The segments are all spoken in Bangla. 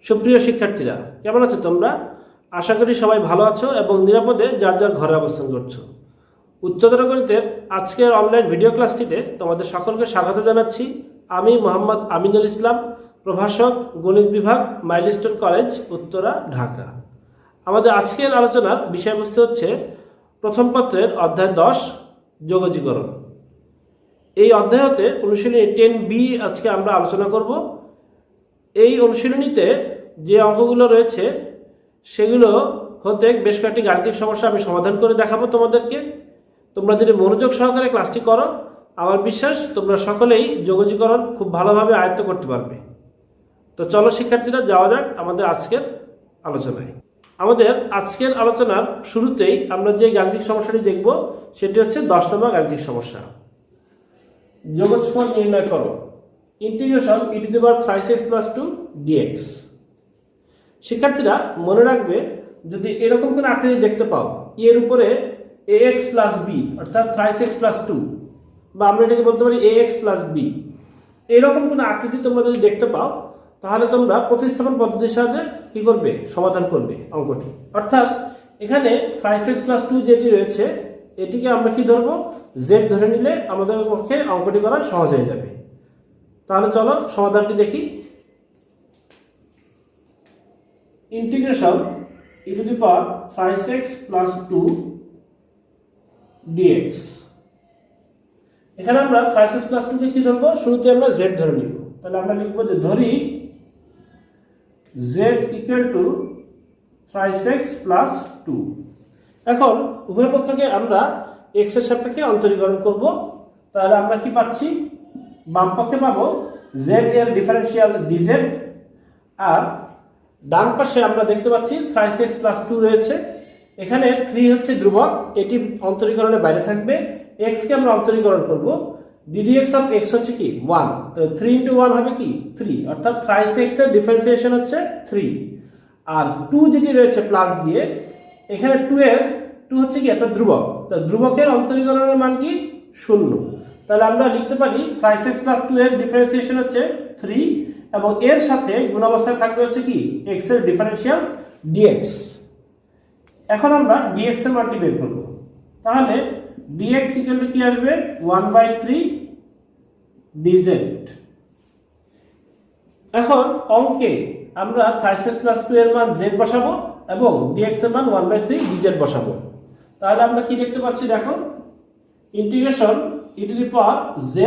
সুপ্রিয় শিক্ষার্থীরা, কেমন আছো তোমরা? আশা করি সবাই ভালো আছো এবং নিরাপদে যার যার ঘরে অবস্থান করছো। উচ্চতর গণিতের আজকের অনলাইন ভিডিও ক্লাসটিতে তোমাদের সকলকে স্বাগত জানাচ্ছি। আমি মোহাম্মদ আমিনুল ইসলাম, প্রভাষক, গণিত বিভাগ, মাইলস্টোন কলেজ, উত্তরা, ঢাকা। আমাদের আজকের আলোচনার বিষয়বস্তু হচ্ছে প্রথম পত্রের অধ্যায় 10 যোগজীকরণ। এই অধ্যায় হতে অনুশীলনী 10B আজকে আমরা আলোচনা করব। এই অনুশীলনীতে যে অঙ্কগুলো রয়েছে সেগুলো হতে বেশ কয়েকটি গাণিতিক সমস্যা আমি সমাধান করে দেখাবো তোমাদেরকে। তোমরা যদি মনোযোগ সহকারে ক্লাসটি করো, আমার বিশ্বাস তোমরা সকলেই যোগজীকরণ খুব ভালোভাবে আয়ত্ত করতে পারবে। তো চলো শিক্ষার্থীরা, যাওয়া যাক আমাদের আজকের আলোচনায়। আমাদের আজকের আলোচনার শুরুতেই আমরা যে গাণিতিক সমস্যাটি দেখব সেটি হচ্ছে 10 নম্বর গাণিতিক সমস্যা। যোগফল নির্ণয় করো। Integration e⁻⁵x+2 dx। শিক্ষার্থীরা মনে রাখবে, যদি এরকম কোনো আকৃতি দেখতে পাও, এর উপরে ax + b অর্থাৎ 3x+2, বা আমরা এটাকে বলতে পারি ax + b, এরকম কোনো আকৃতি তোমরা যদি দেখতে পাও, তাহলে তোমরা প্রতিস্থাপন পদ্ধতির সাহায্যে কি করবে? সমাধান করবে অঙ্কটি। অর্থাৎ এখানে 3x+2 যেটি রয়েছে এটিকে আমরা কি ধরবো? z ধরে নিলে আমাদের পক্ষে অঙ্কটি করা সহজ হয়ে যাবে। তাহলে চলো সমাধানটি দেখি। Integration e⁻⁵x+2 dx। এখানে আমরা 3x+2 কে কি ধরবো? শুরুতে আমরা z ধরে নিব। তাহলে আমরা লিখবো যে ধরি z = 3x+2। এখন উভয় পক্ষকে আমরা x এর সাপেক্ষে অন্তরীকরণ করব। তাহলে আমরা কি পাচ্ছি? বাম পক্ষে পাবো z এর ডিফারেন্সিয়াল dz, আর ডান পাশে আমরা দেখতে পাচ্ছি 3x+2 রয়েছে। এখানে 3 হচ্ছে ধ্রুবক, এটি অন্তরীকরণের বাইরে থাকবে। x কে আমরা অন্তরীকরণ করব। ddx অফ x হচ্ছে কি? 1। তো 3 × 1 হবে কি? 3, অর্থাৎ 3x এর ডিফারেন্সিয়েশন হচ্ছে 3। আর 2 যেটি রয়েছে প্লাস দিয়ে, এখানে 2 হচ্ছে কি? একটা ধ্রুবক। তো ধ্রুবকের অন্তরীকরণের মান কি? 0। তাহলে আমরা লিখতে পারি 3x+2 এর ডিফারেন্সিয়েশন হচ্ছে 3, এবং এর সাথে গুণ অবস্থায় থাকবে হচ্ছে কি? x এর ডিফারেন্সিয়াল dx। এখন আমরা dx এর মানটি বের করব। তাহলে dx = কি আসবে? 1/3 dz। এখন অঙ্কে আমরা 3x+2 এর মান z বসাবো এবং dx এর মান 1/3 dz বসাবো। তাহলে আমরা কি দেখতে পাচ্ছি? দেখো, ইন্টিগ্রেশন e⁻z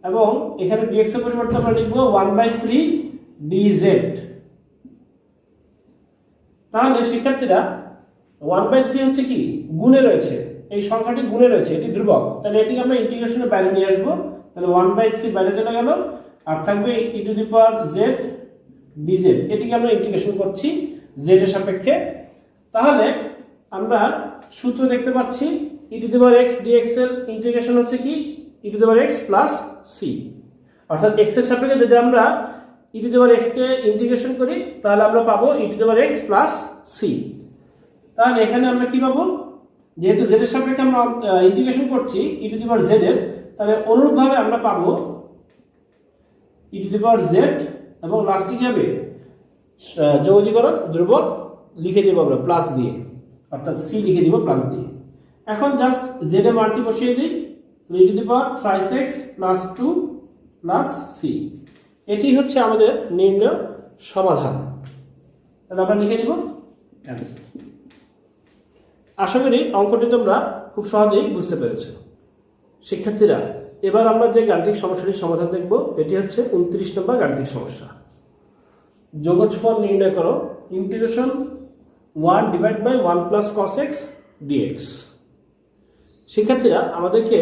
এবং এখানে dx এর পরিবর্তে আমরা লিখব 1/3 dz। তাহলে শিক্ষার্থীরা 1/3 হচ্ছে কি? গুণে রয়েছে, এই সংখ্যাটি গুণে রয়েছে, এটি ধ্রুবক। তাহলে এটিকে আমরা ইন্টিগ্রেশনের বাইরে নিয়ে আসবো। তাহলে 1/3 বাইরে চলে গেল, আর থাকবে e⁻z dz। এটিকে আমরা ইন্টিগ্রেশন করছি z এর সাপেক্ষে। তাহলে আমরা সূত্র দেখতে পাচ্ছি e⁻x dx এর ইন্টিগ্রেশন হচ্ছে কি? e⁻x + c। অর্থাৎ x এর সাপেক্ষে যদি আমরা e⁻x কে ইন্টিগ্রেশন করি, তাহলে আমরা পাবো e⁻x + c। তাহলে এখানে আমরা কি পাবো? যেহেতু z এর সাপেক্ষে আমরা ইন্টিগ্রেশন করছি e⁻z এর, তাহলে অনুরূপভাবে আমরা পাবো e⁻z, এবং লাস্টে কি হবে? যোগজীকরণ ধ্রুবক লিখে দেব আমরা প্লাস দিয়ে, অর্থাৎ c লিখে দিব প্লাস দিয়ে। এখন জাস্ট z এর মানটি বসিয়ে দিই, e⁻⁵x+2 + c। এটি হচ্ছে আমাদের নির্ণয় সমাধান। তাহলে আমরা লিখে দিব অ্যান্সার। আশা করি অঙ্কটি তোমরা খুব সহজেই বুঝতে পেরেছো। শিক্ষার্থীরা, এবার আমরা যে গাণিতিক সমস্যাটির সমাধান দেখব এটি হচ্ছে 29 নম্বর গাণিতিক সমস্যা। যোগফল নির্ণয় করো। Integration 1/1 + cos x dx। শিক্ষার্থীরা, আমাদেরকে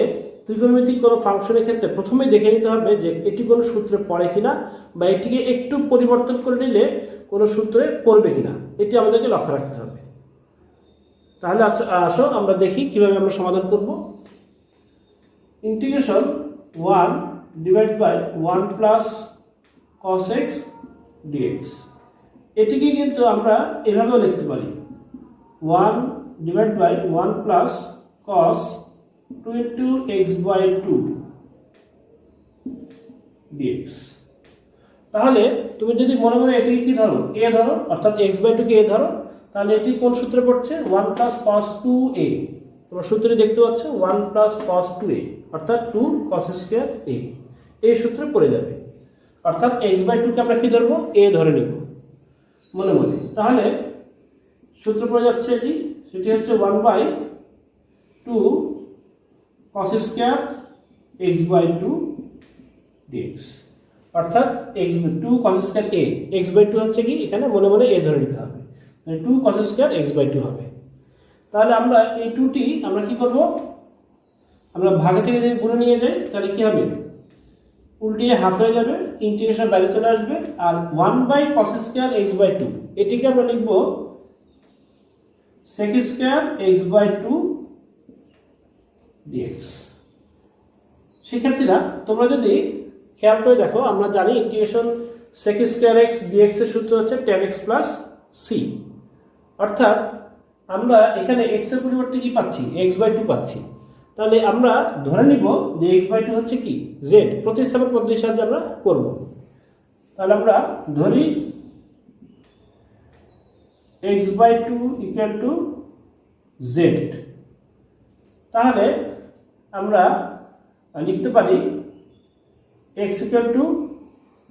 ত্রিকোণমিতিক কোনো ফাংশনের ক্ষেত্রে প্রথমেই দেখে নিতে হবে যে এটি কোনো সূত্রে পড়ে কিনা, বা এটিকে একটু পরিবর্তন করে নিলে কোনো সূত্রে পড়বে কিনা, এটি আমাদেরকে লক্ষ্য রাখতে হবে। তাহলে আসো আমরা দেখি কিভাবে আমরা সমাধান করব। Integration 1/1 + cos x dx। এটিকে কিন্তু আমরা এভাবেও লিখতে পারি 1/1 + cos 2 × x/2 dx। তাহলে তুমি যদি মনে মনে এটিকে কি ধরো, এ ধরো, অর্থাৎ x/2 কে এ ধরো, তাহলে এটি কোন সূত্রে পড়ছে? 1 + cos 2a। তোমরা সূত্রটি দেখতে পাচ্ছ 1 + cos 2a, অর্থাৎ 2 cos² a, এই সূত্রে পড়ে যাবে। অর্থাৎ x/2 কে আমরা কি ধরবো? a ধরে নিব মনে মনে। তাহলে সূত্র পড়ে যাচ্ছে এটি, সেটি হচ্ছে 1/2 cos² x/2 dx, অর্থাৎ x/2 cos² a, x/2 হচ্ছে কি এখানে মনে মনে a ধরে নিতে হবে, তাহলে 2 cos² x/2 হবে। তাহলে আমরা এই 2টি আমরা কি করব? আমরা ভাগে থেকে যদি গুণে নিয়ে যাই তাহলে কি হবে? উল্টিয়ে হাফ হয়ে যাবে, ইন্টিগ্রেশন বাইরে চলে আসবে, আর 1/cos² x/2 এটিকে আমরা লিখব sec² x/2 dx। শিক্ষার্থীরা তোমরা যদি খেয়াল করে দেখো, আমরা জানি ইন্টিগ্রেশন sec² x dx এর সূত্র হচ্ছে tan x + c, অর্থাৎ আমরা এখানে x এর পরিবর্তে কি পাচ্ছি? x/2 পাচ্ছি। তাহলে আমরা ধরে নিব যে x/2 হচ্ছে কি z, প্রতিস্থাপন পদ্ধতির সাহায্যে আমরা করব। তাহলে আমরা ধরি x/2 = z। তাহলে আমরা লিখতে পারি x =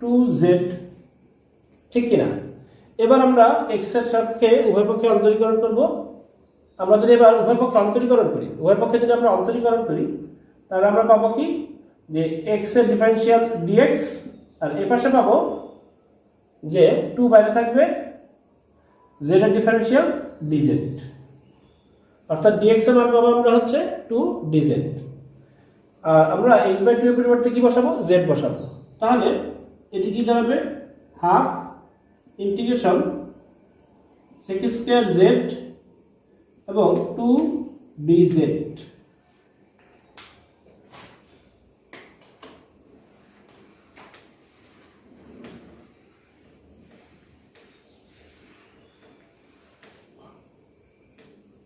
2z, ঠিক কিনা? এবার আমরা x এর সাপেক্ষে উভয় পক্ষে অন্তরীকরণ করব। আমরা যদি এবার উভয় পক্ষে অন্তরীকরণ করি, উভয় পক্ষে যদি আমরা অন্তরীকরণ করি, তাহলে আমরা পাবো কি যে x এর ডিফারেনশিয়াল dx, আর এ পাশে পাবো যে 2 বাইরে থাকবে, z এর ডিফারেনশিয়াল dz, অর্থাৎ dx এর মান পাবো আমরা হচ্ছে 2 dz। আর আমরা x/2 এর পরিবর্তে কি বসাবো? z বসাবো। তাহলে এটি কি দাঁড়াবে? হাফ ইন্টিগ্রেশন sec² z এবং 2 dz।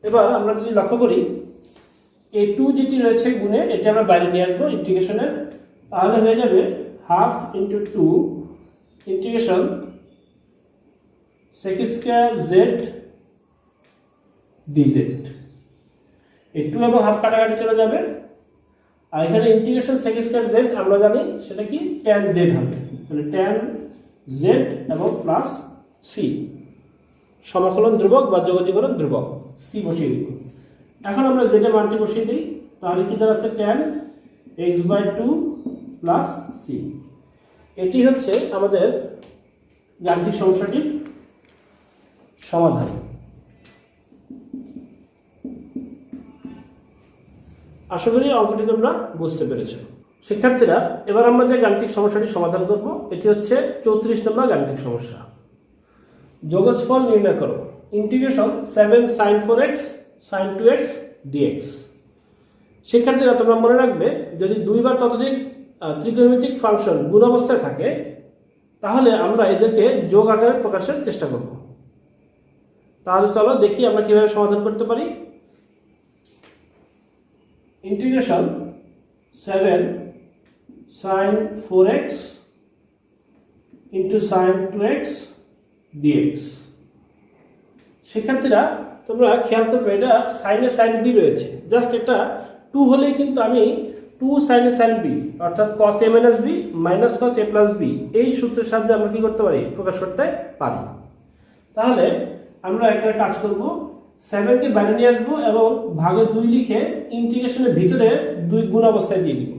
এবার আমরা যদি লক্ষ্য করি, এই 2 যেটি রয়েছে গুণে, এটা আমরা বাইরে নিয়ে আসবো ইন্টিগ্রেশনের, তাহলে হয়ে যাবে half into 2 integration sec² z dz। এই 2 এবং হাফ কাটাকাটি চলে যাবে, আর এখানে ইন্টিগ্রেশন sec² z আমরা জানি সেটা কি tan z হবে, তাহলে tan z এবং প্লাস c, সমাকলন ধ্রুবক বা যোগজীকরণ ধ্রুবক c বসিয়ে দিব। এখন আমরা z এর মানটি বসিয়ে দিই, তাহলে কি দাঁড়াচ্ছে? tan x/2 plus c। এটি হচ্ছে আমাদের যান্ত্রিক সমস্যাটির সমাধান। আশা করি অঙ্কটি তোমরা বুঝতে পেরেছো। শিক্ষার্থীরা, এবার আমরা যে গাণিতিক সমস্যাটি সমাধান করব, এটি হচ্ছে 34 নম্বর গাণিতিক সমস্যা। যোগফল নির্ণয় করো। Integration 7 sin 4x sin 2x dx। শিক্ষার্থীরা তোমরা মনে রাখবে, যদি 2 বা ততোধিক ত্রিকোণমিতিক ফাংশন গুণ অবস্থায় থাকে, তাহলে আমরা এদেরকে যোগ আকারে প্রকাশের চেষ্টা করব। তাহলে চলো দেখি আমরা কিভাবে সমাধান করতে পারি। Integration 7 sin 4x into sin 2x dx। শিক্ষার্থীরা তোমরা খেয়াল করবে, এটা সাইনে সাইন বি রয়েছে, জাস্ট এটা 2 হলেই কিন্তু আমি 2 সাইনে সাইন বি অর্থাৎ cos a minus b minus cos a plus b এই সূত্রের সাহায্যে আমরা কি করতে পারি? প্রকাশ করতে পারি। তাহলে আমরা একটা কাজ করব, 7 কে বাইরে নিয়ে আসবো এবং ভাগে 2 লিখে ইন্টিগ্রেশনের ভিতরে 2 গুণ অবস্থায় দিয়ে দিব।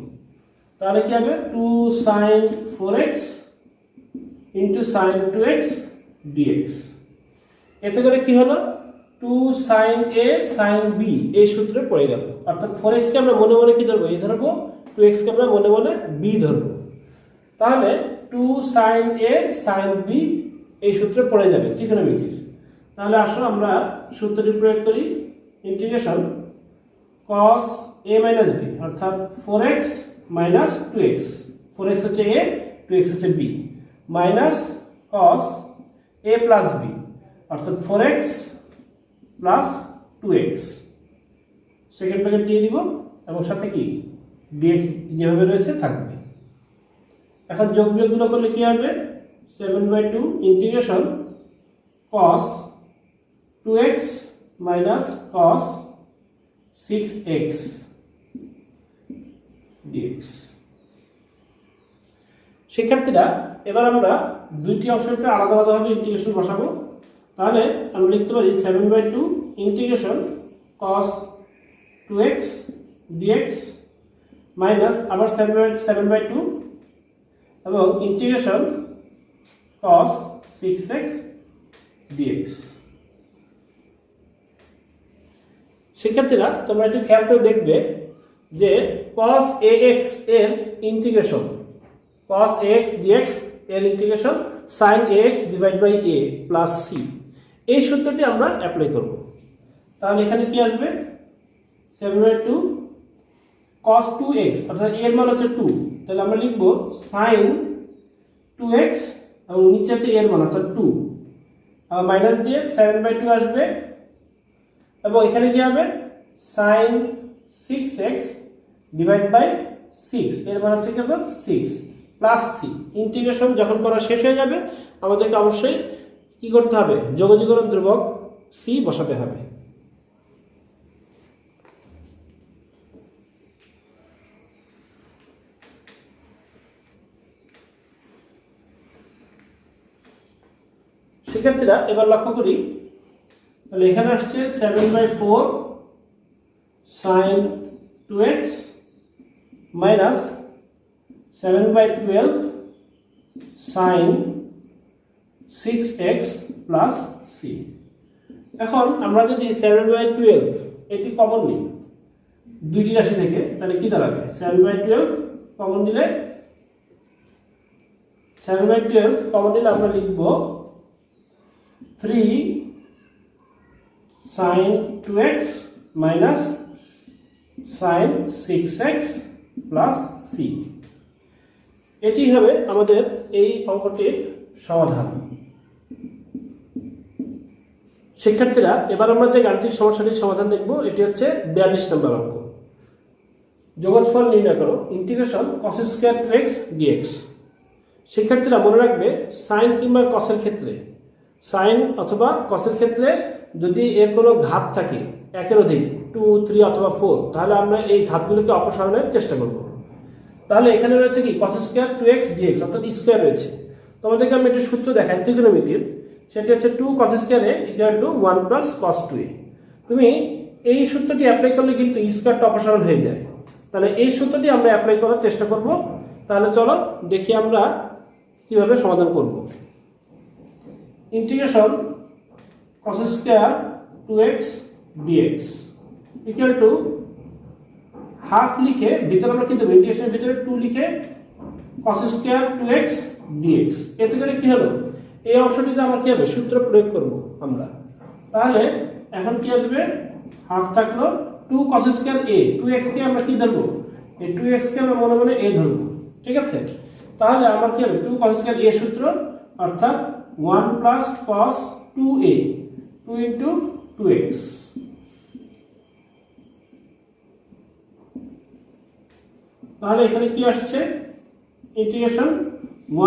তাহলে কি হবে? 2 sin 4x into sin 2x dx। এতে করে কি হলো? 2 sin a sin b এই সূত্রে পড়ে গেল, অর্থাৎ 4x কে আমরা মনে মনে কি ধরবো? a ধরবো, 2x কে আমরা মনে মনে b ধরবো। তাহলে 2 sin a sin b এই সূত্রে পড়ে যাবে ত্রিকোণমিতির। তাহলে আসো আমরা সূত্রটি প্রয়োগ করি। Integration cos a minus b অর্থাৎ 4x minus 2x, 4x হচ্ছে a, 2x হচ্ছে b, minus cos a plus b অর্থাৎ 4x plus 2x, second bracket দিয়ে দিব এবং সাথে কি dx যেভাবে রয়েছে থাকবে। এখন যোগ বিয়োগগুলো করলে কি হবে? 7/2 integration cos 2x minus cos 6x dx। শিক্ষার্থীরা এবার আমরা দুইটি অংশকে আলাদা আলাদাভাবে ইন্টিগ্রেশন বসাবো। তাহলে আমরা লিখতে পারি 7/2 integration cos 2x dx minus আবার 7/2 এবং ইন্টিগ্রেশন cos 6x dx। শিক্ষার্থীরা তোমরা একটু খেয়াল করে দেখবে যে cos ax এর ইন্টিগ্রেশন cos ax dx এর integration sin ax divide by a plus c, এই সূত্রটি আমরা অ্যাপ্লাই করব। তাহলে এখানে কি আসবে 7/2 cos 2x অর্থাৎ এর মান হচ্ছে 2, তাহলে আমরা লিখব sin 2x এবং নিচে আছে এর মান অর্থাৎ 2, আর মাইনাস দিয়ে 7/2 আসবে এবং এখানে কি হবে sin 6x ডিভাইড বাই 6, এর মান হচ্ছে কত 6 প্লাস c। ইন্টিগ্রেশন যখন করা শেষ হয়ে যাবে আমাদেরকে অবশ্যই কি করতে হবে, যোগজীকরণ ধ্রুবক c বসাতে হবে। শিক্ষার্থীরা এবার লক্ষ্য করি, তাহলে এখানে আসছে 7/4 sin 2x minus 7/12 sin 6x plus c। এখন আমরা যদি 7/12 এটি কমন নিই দুইটি রাশি থেকে, তাহলে কি দাঁড়াবে 7/12 কমন নিলে আমরা লিখব 3 sin 2x minus sin 6x plus c। এটি হবে আমাদের এই অঙ্কটির সমাধান। শিক্ষার্থীরা এবার আমরা যে গাণিতিক সমস্যাটির সমাধান দেখব, এটি হচ্ছে 42 নম্বর অঙ্ক। যোগফল নির্ণয় করো integration cos square 2x dx। শিক্ষার্থীরা মনে রাখবে সাইন কিংবা কসের ক্ষেত্রে, সাইন অথবা কসের ক্ষেত্রে যদি এর কোনো ঘাত থাকে একের অধিক 2, 3 অথবা 4, তাহলে আমরা এই ঘাতগুলোকে অপসারণের চেষ্টা করব। তাহলে এখানে রয়েছে কি cos স্কয়ার 2x dx অর্থাৎ স্কয়ার রয়েছে। তোমাদেরকে আমি একটি সূত্র দেখাই ত্রিকোণমিতির, সেটি হচ্ছে 2 cos square a equal to 1 plus cos 2a। তুমি এই সূত্রটি অ্যাপ্লাই করলে কিন্তু স্কয়ারটা অপসারণ হয়ে যায়। তাহলে এই সূত্রটি আমরা অ্যাপ্লাই করার চেষ্টা করব। তাহলে চলো দেখি আমরা কিভাবে সমাধান করব। Integration cos square 2x dx equal to half লিখে ভিতরে আমরা কিন্তু ইন্টিগ্রেশনের ভিতরে 2 লিখে cos স্কয়ার 2x dx। এতে করে কি হলো, এই অংশটিতে আমরা কি হবে সূত্র প্রয়োগ করব আমরা। তাহলে এখন কি আসবে, হাফ থাকলো 2 cos স্কয়ার a, 2x কে আমরা কি ধরব, এই 2x কে আমরা মনে মনে a ধরব, ঠিক আছে। তাহলে আমার কি হবে 2 cos স্কয়ার a সূত্র অর্থাৎ 1 plus cos 2a 2 into 2x। তাহলে এখানে কি আসছে integration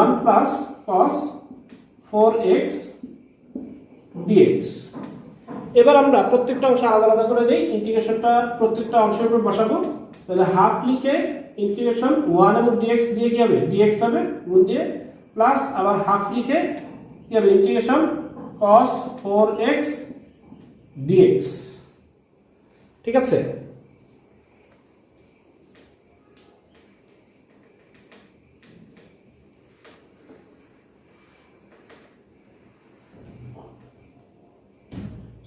1 plus cos 4x dx। এবার আমরা প্রত্যেকটা অংশ আলাদা আলাদা করে দেই, ইন্টিগ্রেশনটা প্রত্যেকটা অংশের উপর বসাবো। তাহলে হাফ লিখে ইন্টিগ্রেশন 1 এবং dx দিয়ে কি হবে dx হবে গুণ দিয়ে, প্লাস আবার হাফ লিখে কি হবে ইন্টিগ্রেশন cos 4x dx, ঠিক আছে।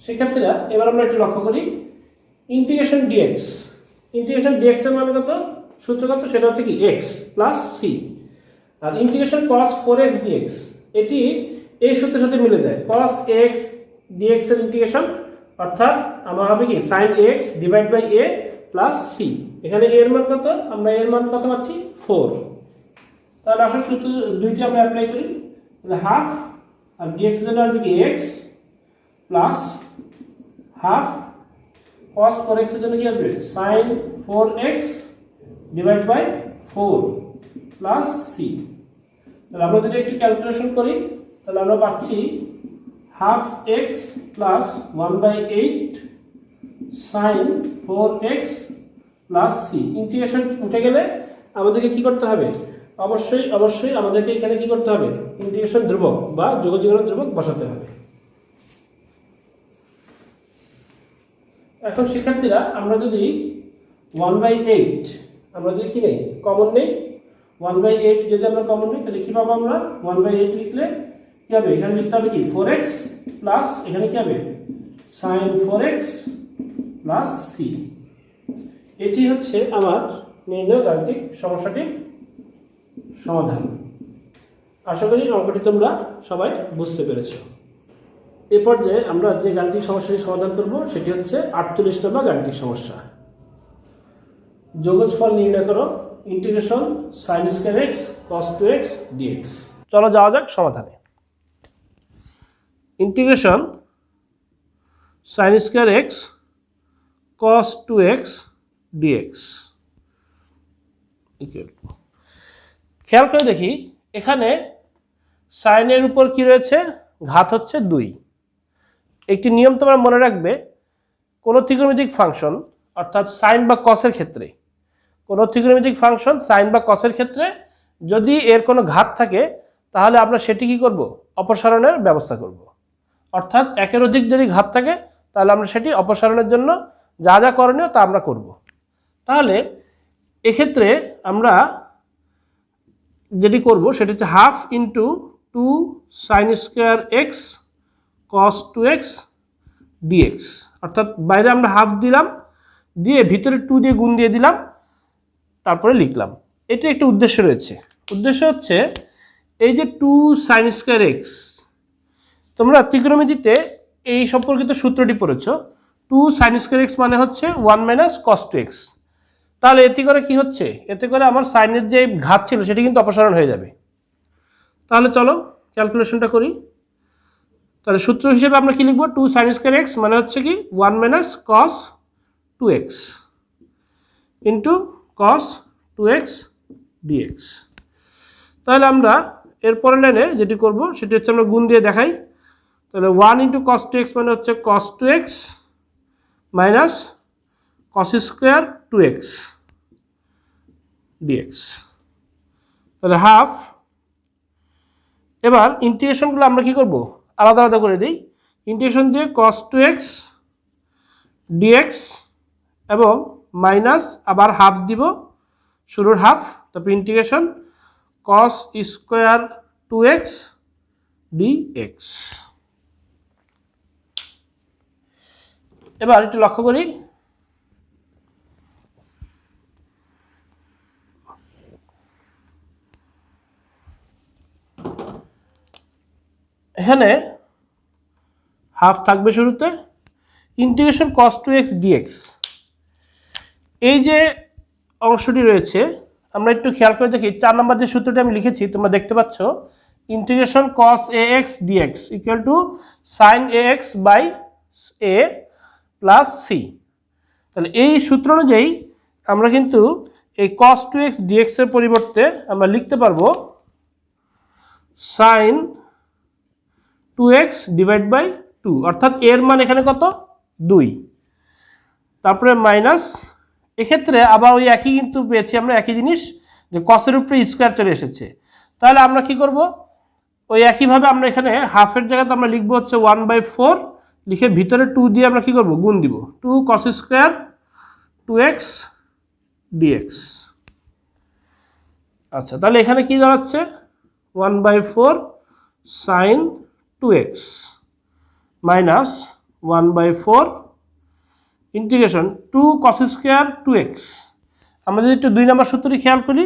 শিক্ষার্থীরা এবার আমরা একটু লক্ষ্য করি ইন্টিগ্রেশন dx এর মান কত, সূত্র কত, সেটা হচ্ছে কি x প্লাস c। আর ইন্টিগ্রেশন cos 4x dx এটি এই সূত্রের সাথে মিলে যায়, cos x dx এর ইন্টিগ্রেশন অর্থাৎ আমার হবে কি sin x divide by a plus c। এখানে a এর মান কত, আমরা a এর মান কত পাচ্ছি 4। তাহলে আসলে সূত্র দুইটি আমরা অ্যাপ্লাই করি, তাহলে হাফ আর dx এর জন্য হবে কি x plus half cos 4x এর জন্য কি হবে sin 4x divide by 4 plus c। তাহলে আমরা যদি একটু ক্যালকুলেশন করি তাহলে আমরা পাচ্ছি half x plus 1/8 sine 4x plus c. Integration উঠে গেলে আমাদেরকে কি করতে হবে? অবশ্যই আমাদেরকে এখানে কি করতে হবে? ইন্টিগ্রেশন ধ্রুবক বা যোগজীকরণ ধ্রুবক বসাতে হবে। এখন শিক্ষার্থীরা আমরা যদি 1/8 আমরা যদি কি নেই কমন নেই, 1/8 যদি আমরা কমন নিই তাহলে কি পাবো? আমরা 1/8 লিখলে কি হবে? এখানে লিখতে হবে কি 4x প্লাস এখানে কি হবে sin 4x প্লাস c। এটি হচ্ছে আমার নির্ণয় গাণিতিক সমস্যাটির সমাধান। আশা করি অঙ্কটি তোমরা সবাই বুঝতে পেরেছো। এ পর্যায়ে আমরা যে গাণিতিক সমস্যাটি সমাধান করব সেটি হচ্ছে 48 নম্বর গাণিতিক সমস্যা। যোগফল নির্ণয় করো integration sin square x cos 2x dx। চলো যাওয়া যাক সমাধানে। Integration sin square x cos 2x dx খেয়াল করে দেখি এখানে সাইনের উপর কি রয়েছে? ঘাত হচ্ছে 2। একটি নিয়ম তোমরা মনে রাখবে, কোনো ত্রিকোণমিতিক ফাংশন অর্থাৎ সাইন বা কসের ক্ষেত্রে, কোনো ত্রিকোণমিতিক ফাংশন সাইন বা কসের ক্ষেত্রে যদি এর কোনো ঘাত থাকে তাহলে আমরা সেটি কি করব? অপসারণের ব্যবস্থা করব। অর্থাৎ একের অধিক যদি ঘাত থাকে তাহলে আমরা সেটি অপসারণের জন্য যা যা করণীয় তা আমরা করব। তাহলে এক্ষেত্রে আমরা যেটি করব সেটি হচ্ছে half into 2 sin square x cos 2x dx। অর্থাৎ বাইরে আমরা হাফ দিলাম, দিয়ে ভিতরে 2 দিয়ে গুণ দিয়ে দিলাম, তারপরে লিখলাম। এটি একটা উদ্দেশ্য রয়েছে। উদ্দেশ্য হচ্ছে এই যে 2 sin স্কয়ার x, তোমরা ত্রিকোণমিতিতে এই সম্পর্কিত সূত্রটি পড়েছ। 2 sin স্কয়ার x মানে হচ্ছে 1 - cos 2x। তাহলে এতে করে কি হচ্ছে? এতে করে আমার সাইনের যে ঘাত ছিল সেটি কিন্তু অপসারণ হয়ে যাবে। তাহলে চলো ক্যালকুলেশনটা করি। তাহলে সূত্র হিসেবে আমরা কি লিখব? 2 sin স্কয়ার x মানে হচ্ছে কি 1 - cos 2x into cos 2x dx। তাহলে আমরা এরপরের লাইনে যেটি করব সেটি হচ্ছে আমরা গুণ দিয়ে দেখাই। তাহলে 1 * cos 2x মানে হচ্ছে cos 2x minus cos square 2x dx। তাহলে হাফ। এবার ইন্টিগ্রেশনগুলো আমরা কি করব? আলাদা আলাদা করে দিই। ইন্টিগ্রেশন দিয়ে cos 2x dx এবং মাইনাস আবার হাফ দিব, শুরুর হাফ, তারপর integration cos square 2x dx। এবার একটু লক্ষ্য করি, এখানে হাফ থাকবে শুরুতে। ইন্টিগ্রেশন cos 2x dx, এই যে অংশটি রয়েছে আমরা একটু খেয়াল করে দেখি। 4 নম্বর যে সূত্রটি আমি লিখেছি তোমরা দেখতে পাচ্ছ, integration cos ax dx equal to sin ax by a plus c। তাহলে এই সূত্র অনুযায়ী আমরা কিন্তু এই cos 2x dx এর পরিবর্তে আমরা লিখতে পারবো sin 2x ডিভাইড বাই 2, অর্থাৎ এর মান এখানে কত? 2। তারপরে মাইনাস, এক্ষেত্রে আবার ওই একই কিন্তু পেয়েছি আমরা একই জিনিস, যে কসের উপরে স্কোয়ার চলে এসেছে। তাহলে আমরা কি করব? ওই একইভাবে আমরা এখানে হাফের জায়গাতে আমরা লিখবো হচ্ছে 1/4, লিখে ভিতরে 2 দিয়ে আমরা কি করব? গুণ দিব। 2 cos স্কোয়ার 2x dx। আচ্ছা, তাহলে এখানে কি দাঁড়াচ্ছে? 1/4 sin 2x minus 1/4 integration 2 cos square 2x। আমরা যদি একটু 2 নম্বর সূত্রটি খেয়াল করি,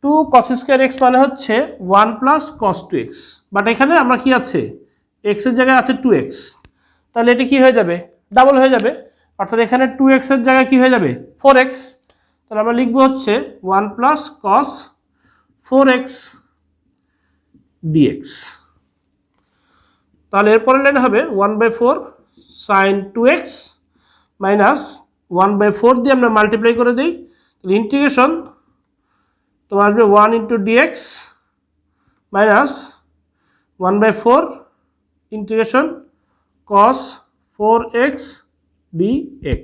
2 cos স্কয়ার x মানে হচ্ছে 1 প্লাস cos 2x, বাট এখানে আমরা কি আছে? x এর জায়গায় আছে 2x, তাহলে এটি কি হয়ে যাবে? ডাবল হয়ে যাবে। অর্থাৎ এখানে 2x এর জায়গায় কি হয়ে যাবে? 4x। তাহলে আমরা লিখবো হচ্ছে 1 প্লাস cos 4x dx। তাহলে এরপরের লাইন হবে 1/4 sin 2x মাইনাস 1/4 দিয়ে আমরা মাল্টিপ্লাই করে দিই। ইন্টিগ্রেশন তোমার আসবে 1 * dx minus 1/4 integration cos 4x dx।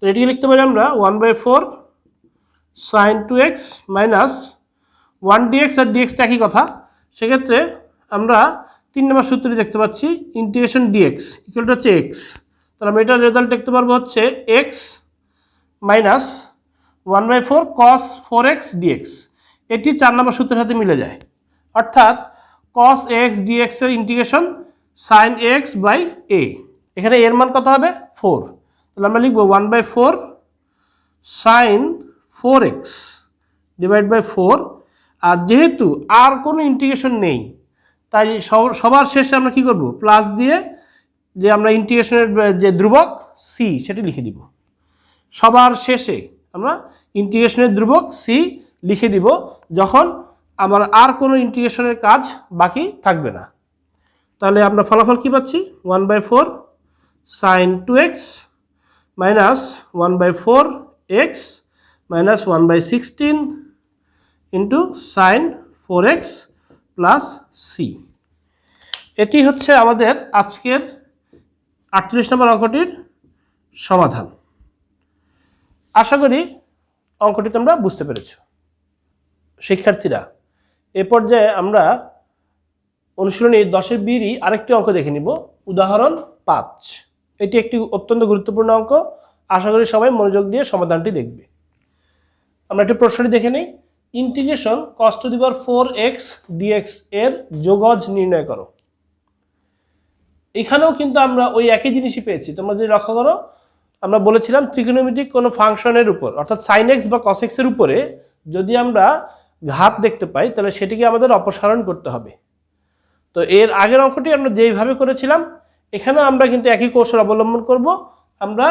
এটিকে লিখতে পারি আমরা 1/4 sin 2x মাইনাস 1 dx আর dx একই কথা, সেক্ষেত্রে আমরা 3 নম্বর সূত্রটি দেখতে পাচ্ছি ইন্টিগ্রেশন dx ইকুয়াল টু হচ্ছে x, তাহলে আমরা এটার রেজাল্ট দেখতে পারবো হচ্ছে x minus 1/4 cos 4x dx। এটি 4 নম্বর সূত্রের সাথে মিলে যায়, অর্থাৎ cos x dx এর integration sin x by a, এখানে এর মান কত হবে 4, তাহলে আমরা লিখব 1/4 sin 4x ডিভাইড বাই 4, আর যেহেতু আর কোনো ইন্টিগ্রেশন নেই তাই সবার শেষে আমরা কি করব প্লাস দিয়ে যে আমরা ইন্টিগ্রেশনের যে ধ্রুবক c সেটি লিখে দিব। সবার শেষে আমরা ইন্টিগ্রেশনের ধ্রুবক c লিখে দিব যখন আমার আর কোনো ইন্টিগ্রেশনের কাজ বাকি থাকবে না। তাহলে আমরা ফলাফল কি পাচ্ছি 1/4 sin 2x minus 1/4 x minus 1/16 into sin 4x plus c। এটি হচ্ছে আমাদের আজকের 48 নম্বর অঙ্কটির সমাধান। আশা করি অঙ্কটি তোমরা বুঝতে পেরেছ। শিক্ষার্থীরা, এ পর্যায়ে আমরা অনুশীলনী 10-এর বিরই আরেকটি অঙ্ক দেখে নিব, উদাহরণ 5। এটি একটি অত্যন্ত গুরুত্বপূর্ণ অঙ্ক, আশা করি সবাই মনোযোগ দিয়ে সমাধানটি দেখবে। আমরা একটি প্রশ্নটি দেখে নিই, integration cos to the power 4x dx এর যোগজ নির্ণয় করো। এখানেও কিন্তু আমরা ওই একই জিনিসই পেয়েছি, তোমরা যদি লক্ষ্য করো আমরা বলেছিলাম ত্রিকোণমিতিক কোনো ফাংশনের উপর অর্থাৎ sin x বা cos x এর উপরে যদি আমরা ঘাত দেখতে পাই তাহলে সেটিকে আমাদের অপসারণ করতে হবে। তো এর আগের অঙ্কটি আমরা যেইভাবে করেছিলাম এখানে আমরা কিন্তু একই কৌশল অবলম্বন করব, আমরা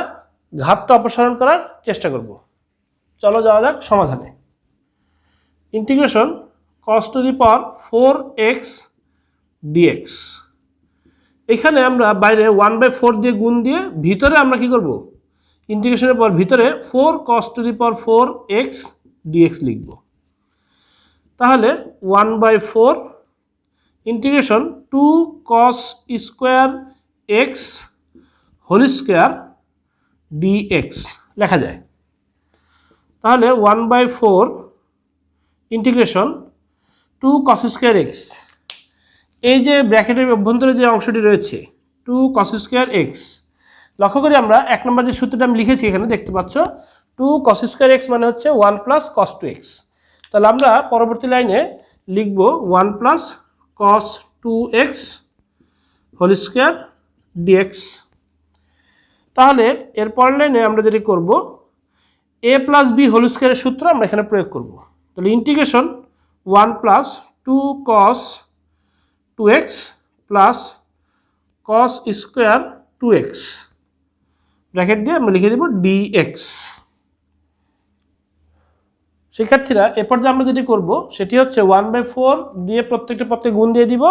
ঘাতটা অপসারণ করার চেষ্টা করব। চলো যাওয়া যাক সমাধানে। Integration cos to the power 4x dx, এখানে আমরা বাইরে 1/4 দিয়ে গুণ দিয়ে ভিতরে আমরা কি করব ইন্টিগ্রেশনের পর ভিতরে 4 cos to the power 4x dx লিখব। তাহলে 1/4 integration 2 cos square x whole square dx লেখা যায়। তাহলে 1/4 ইন্টিগ্রেশন 2 cos স্কোয়ার x, এই যে ব্র্যাকেটের অভ্যন্তরে যে অংশটি রয়েছে 2 cos স্কোয়ার x, লক্ষ্য করি আমরা 1 নম্বর যে সূত্রটা আমি লিখেছি এখানে দেখতে পাচ্ছ 2 cos স্কোয়ার x মানে হচ্ছে 1 প্লাস cos 2x। তাহলে আমরা পরবর্তী লাইনে লিখব 1 plus cos 2x whole square dx। তাহলে এর পরের লাইনে আমরা যেটি করব a প্লাস b হোল স্কোয়ারের সূত্র আমরা এখানে প্রয়োগ করব। তাহলে integration 1 plus 2 cos 2x plus cos square 2x bracket দিয়ে আমরা লিখে দেব dx। শিক্ষার্থীরা, এরপর যে আমরা যেটি করব সেটি হচ্ছে 1/4 দিয়ে প্রত্যেকটি পদকে গুণ দিয়ে দিব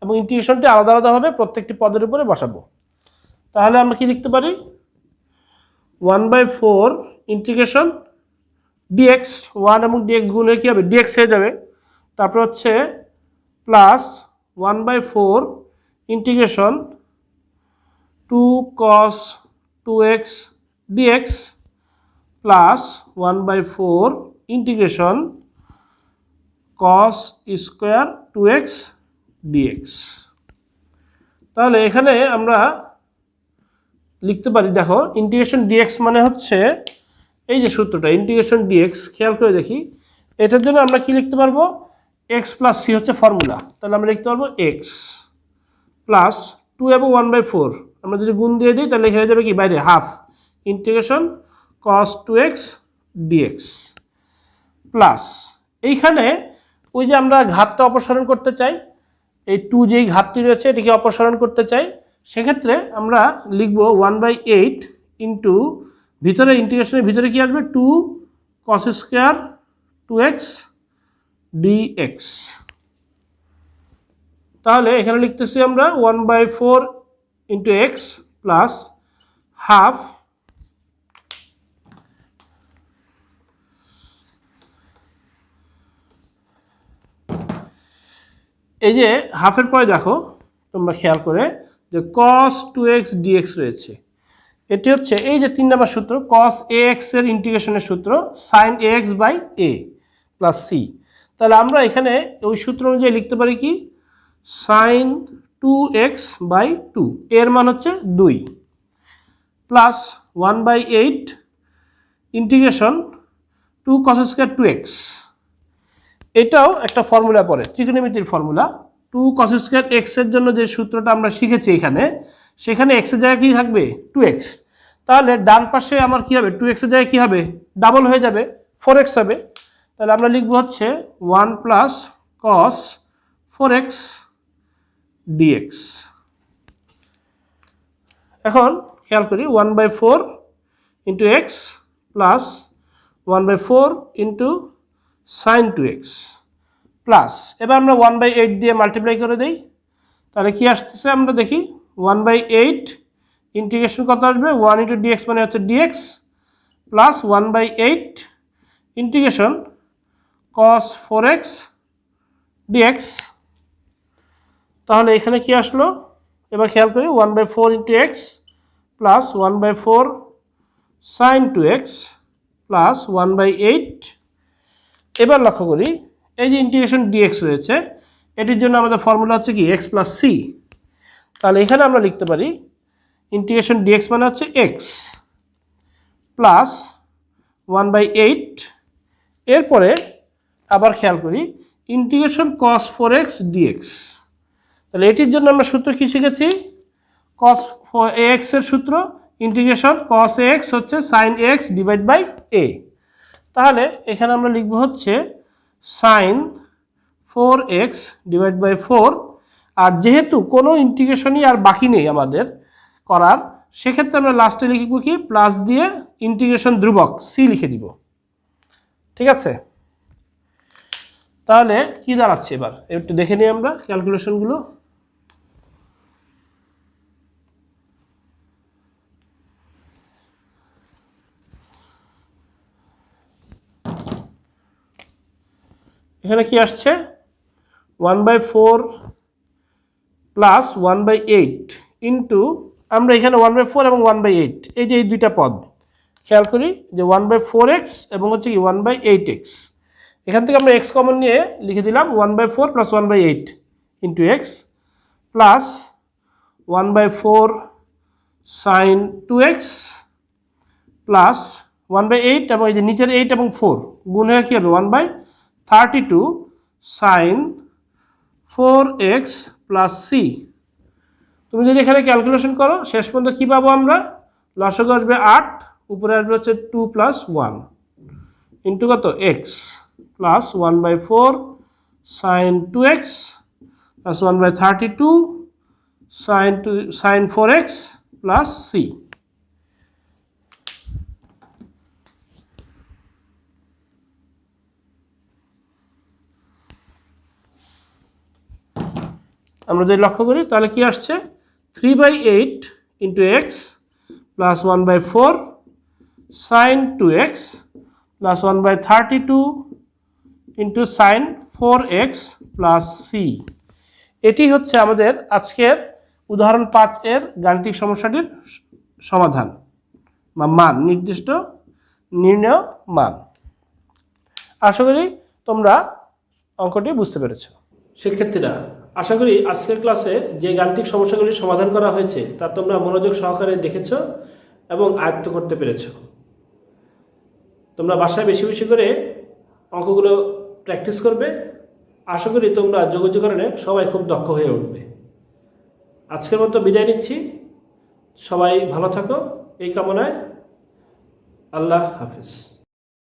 এবং ইন্টিগ্রেশনটি আলাদা আলাদাভাবে প্রত্যেকটি পদের উপরে বসাবো। তাহলে আমরা কি লিখতে পারি 1/4 ইন্টিগ্রেশন dx, 1 এবং dx গুণ হয়ে কী হবে dx হয়ে যাবে, তারপর হচ্ছে plus 1/4 integration 2 cos 2x dx plus 1/4 integration cos square 2x dx। তাহলে এখানে আমরা লিখতে পারি, দেখো ইন্টিগ্রেশন dx মানে হচ্ছে এই যে সূত্রটা ইন্টিগ্রেশন dx, খেয়াল করে দেখি এটার জন্য আমরা কি লিখতে পারবো x প্লাস c হচ্ছে ফর্মুলা, তাহলে আমরা লিখতে পারবো x প্লাস 2 এবং 1/4 আমরা যদি গুণ দিয়ে দিই তাহলে হয়ে যাবে কি বাইরে half integration cos 2x dx plus এইখানে ওই যে আমরা ঘাতটা অপসারণ করতে চাই, এই 2 যেই ঘাতটি রয়েছে এটিকে অপসারণ করতে চাই, সেক্ষেত্রে আমরা লিখব 1/8 ইন্টু ভিতরে ইন্টিগ্রেশনের ভিতরে কি আসবে 2 cos স্কোয়ার 2x dx। তাহলে এখানে লিখতেছি আমরা 1/4 ইন্টু x প্লাস হাফ এই যে হাফের পরে দেখো তোমরা খেয়াল করে যে cos 2x dx রয়েছে। এটি হচ্ছে এই যে 3 নম্বর সূত্র cos ax এর ইন্টিগ্রেশনের সূত্র sin ax by a plus c। তাহলে আমরা এখানে ওই সূত্র অনুযায়ী লিখতে পারি কি sin 2x বাই 2 এর মান হচ্ছে 2 plus 1/8 integration 2 cos square 2x। এটাও একটা ফর্মুলা পড়ে ত্রিকোণমিতির ফর্মুলা 2 cos স্কয়ার x এর জন্য যে সূত্রটা আমরা শিখেছি এখানে, সেখানে x এর জায়গায় কি থাকবে 2x। তাহলে ডান পাশে আমার কি হবে 2x এর জায়গায় কি হবে ডাবল হয়ে যাবে 4x হবে। তাহলে আমরা লিখব হচ্ছে 1 প্লাস cos 4x dx। এখন খেয়াল করি 1/4 into x plus 1/4 into sin 2x plus এবার আমরা 1/8 দিয়ে মাল্টিপ্লাই করে দেই। তাহলে কি আসতেছে আমরা দেখি 1/8 ইন্টিগ্রেশন কত আসবে 1 ইন্টু dx মানে হচ্ছে dx plus 1/8 integration cos 4x dx। তাহলে এখানে কি আসলো এবার খেয়াল করি 1/4 into x plus 1/4 sin 2x plus 1/8। এবার লক্ষ্য করি এই যে ইন্টিগ্রেশন dx রয়েছে এটির জন্য আমাদের ফর্মুলা হচ্ছে কি x প্লাস c। তাহলে এখানে আমরা লিখতে পারি ইন্টিগ্রেশন dx মানে হচ্ছে x প্লাস 1/8। এরপরে আবার খেয়াল করি ইন্টিগ্রেশন cos 4x dx। তাহলে এটির জন্য আমরা সূত্র কি শিখেছি cos ax এর সূত্র ইন্টিগ্রেশন cos ax হচ্ছে sin ax divide by a। তাহলে এখানে আমরা লিখব হচ্ছে sin 4x ডিভাইড বাই 4। আর যেহেতু কোনো ইন্টিগ্রেশনই আর বাকি নেই আমাদের করার, সেক্ষেত্রে আমরা লাস্টে লিখব কি প্লাস দিয়ে ইন্টিগ্রেশন ধ্রুবক c লিখে দিব। ঠিক আছে, তাহলে কি দাঁড়াচ্ছে এবার একটু দেখে নিই আমরা ক্যালকুলেশনগুলো। এখানে কি আসছে 1/4 প্লাস 1/8 ইন্টু আমরা এখানে 1/4 এবং 1/8 এই যে এই দুইটা পদ খেয়াল করি যে 1/4x এবং হচ্ছে কি 1/8x। এখান থেকে আমরা x কমন নিয়ে লিখে দিলাম 1/4 plus 1/8 into x plus 1/4 sin 2x plus 1/8 এবং এই যে নিচের 8 এবং 4 গুণ হয়ে কি হবে 1/32 sin 4x প্লাস c। তুমি যদি এখানে ক্যালকুলেশন করো শেষ পর্যন্ত কি পাবো আমরা লসাগু আসবে 8 উপরে আসবে হচ্ছে 2 প্লাস 1 ইন্টু কত x plus 1/4 sin 2x plus 1/32 sin 4x plus c। আমরা যদি লক্ষ্য করি তাহলে কি আসছে 3/8 into x plus 1/4 sin 2x plus 1/32 into sin 4x plus c। এটি হচ্ছে আমাদের আজকের উদাহরণ 5 এর গাণিতিক সমস্যাটির সমাধান বা মান নির্দিষ্ট নির্ণয় মান। আশা করি তোমরা অঙ্কটি বুঝতে পেরেছ। শিক্ষার্থীরা আশা করি আজকের ক্লাসে যে গাণিতিক সমস্যাগুলি সমাধান করা হয়েছে তা তোমরা মনোযোগ সহকারে দেখেছ এবং আয়ত্ত করতে পেরেছ। তোমরা বাসায় বেশি বেশি করে অঙ্কগুলো প্র্যাকটিস করবে। আশা করি তোমরা যোগাযোগকরণে সবাই খুব দক্ষ হয়ে উঠবে। আজকের মতো বিদায় নিচ্ছি। সবাই ভালো থাকো এই কামনায়। আল্লাহ হাফেজ।